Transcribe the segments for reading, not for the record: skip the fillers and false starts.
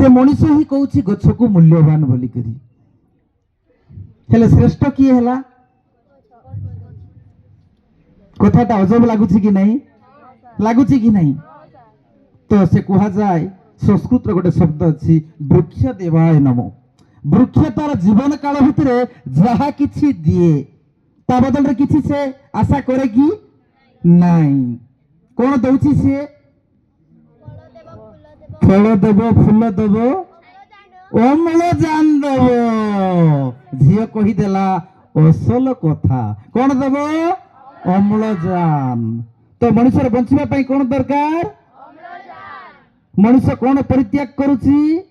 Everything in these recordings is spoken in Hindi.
से मनीष ही कहूँ गछ को मूल्यवान बोलिकी हेले श्रेष्ठ किए है कथाटा अजब लगुच कि नहीं लगुच कि नहीं तो से कह जाए संस्कृत गोटे शब्द अच्छी वृक्ष देवाय नमो वृक्ष तार जीवन काल भितर जहा किछि दिए ता बदल रे किछि से आशा करे कि नहीं कौन दउछि से फल देव फूल देव अम्लजान देव झील कहीदेला असल कथा कौन देव अम्लजान तो मनुष्य बंचिबा कौन दरकार मनुष्य कौन परित्याग करुछि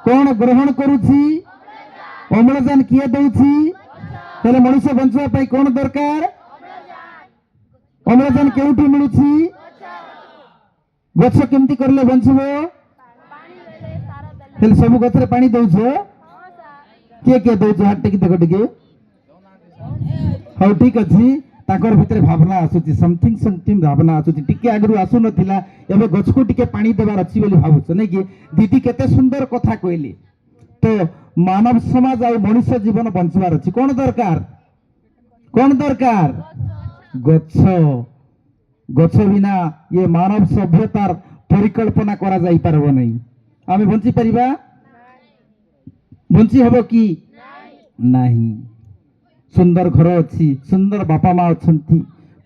कौन ग्रहण करुछि अम्लजान किए दउछि तेरे मनुष्य बंचिबा कौन दरकार अम्लजान केउठी मिलुछि गछ केमती करले बंचिबो हेले सब गछरे पानी दउछ के दउछ हाथ टेकी देखो टिके हाँ ठीक अच्छी ताकर भितर भावना आसुची समथिंग भावना आसुची टिके आगरु आसु नथिला एबे गछ को टिके पानी देबार अछि बोली भाबुछ नै कि दीदी केते सुंदर कथा कहली तो मानव समाज आ मनुष्य जीवन बंचबार अछि कोन दरकार गछ गछ बिना ये मानव सभ्यतार परिकल्पना करा जाई पारबो नै आमे बंची परिबा बंची हबो कि नहीं सुंदर घर अच्छी सुंदर बापा माँ अच्छा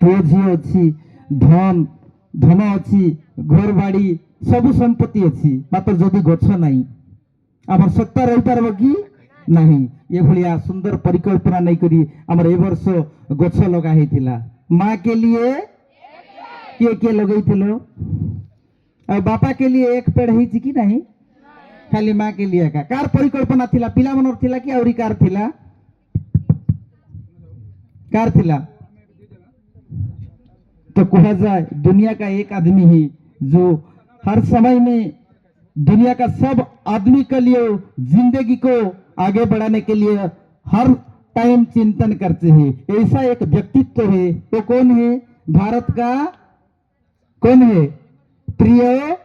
पुओ झी अच्छी धन धन अच्छी घर बाड़ी सब संपत्ति अच्छी मात्र जदि गछ नहीं आम सत्ता रही पार कि नहीं ये भाया सुंदर परिकल्पना नहीं करी आमर ए वर्ष गछ लगा होता माँ के लिए किए लगे बापा के लिए एक पेड़ है कि नहीं खाली माँ के लिए का कार परिकल्पना थिला पिला मनर थिला कि आउरी कार थिला कार थिला तो कहा जाए दुनिया का एक आदमी ही जो हर समय में दुनिया का सब आदमी के लिए जिंदगी को आगे बढ़ाने के लिए हर टाइम चिंतन करते हैं ऐसा एक व्यक्तित्व है वो कौन है भारत का कौन है प्रिय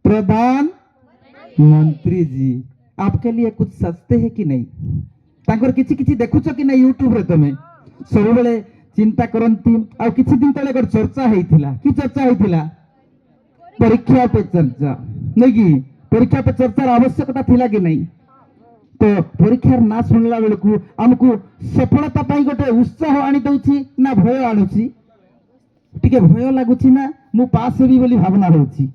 प्रधानमंत्री जी आपके लिए कुछ सस्ते है कि नहीं तांकर किछि किछि देखुछ कि नहीं यूट्यूब रे तमे सब बेले चिंता करती आ किछि दिन तले एक चर्चा हेतिला कि चर्चा हेतिला परीक्षा पे चर्चा नहीं कि परीक्षा पे चर्चार आवश्यकता थिला कि नहीं तो परीक्षार ना सुनला बेलकू हमको सफलता पाई गोटे उत्साह आनी दउछि ना भय आनुछि टिके भय लागुछि ना मु पास हेबी बोली भावना होछि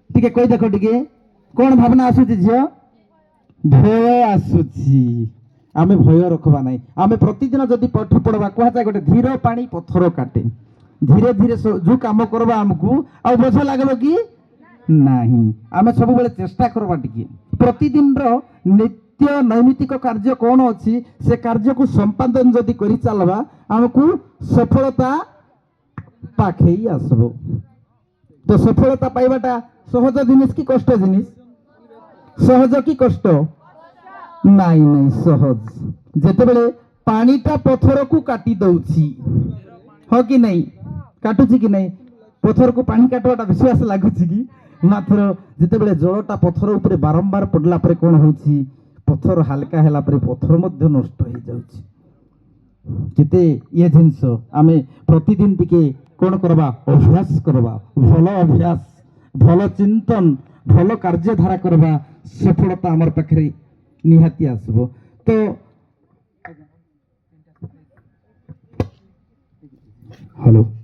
टिके कहि देखो टिके कोन भावना आसुछि झियो भय आसुछि आमे भय रखबा नहीं आमे प्रतिदिन जदि पाठ पढ़वा कह जाए गोटे धीर पानी पत्थर काटे धीरे धीरे जो काम करबा हमको आ बोझ लागबो कि नहीं आमे सब बेले चेष्टा करबा टिके प्रतिदिन रो नित्य नैमित्तिक कार्य कौन अच्छी से कार्य को संपादन जदि करि चलबा हमको सफलता पाखे ही आसबो तो सफलता पाइबाटा सहज जिनिस कि कष्ट जिनिस सहज कि कष्ट नहीं नहीं सहज जेते बेले पानीटा पत्थर को काटी दउछि हो कि नहीं काटुछि कि नहीं पत्थर को पानी काटवाटा विश्वास लागुछि कि मात्र जेते बेले जलटा पत्थर ऊपर बारंबार पड़ला परे कोन होछि पत्थर हल्का हैला परे पत्थर मध्ये नष्ट हो जाउछि जेते ये जिंस आमे प्रतिदिन टिके कोन करबा अभ्यास करबा अभ्यास भल चिंतन भल कार्यधारा करबा सफलता हमर पाखरे निहाती आसबो तो हेलो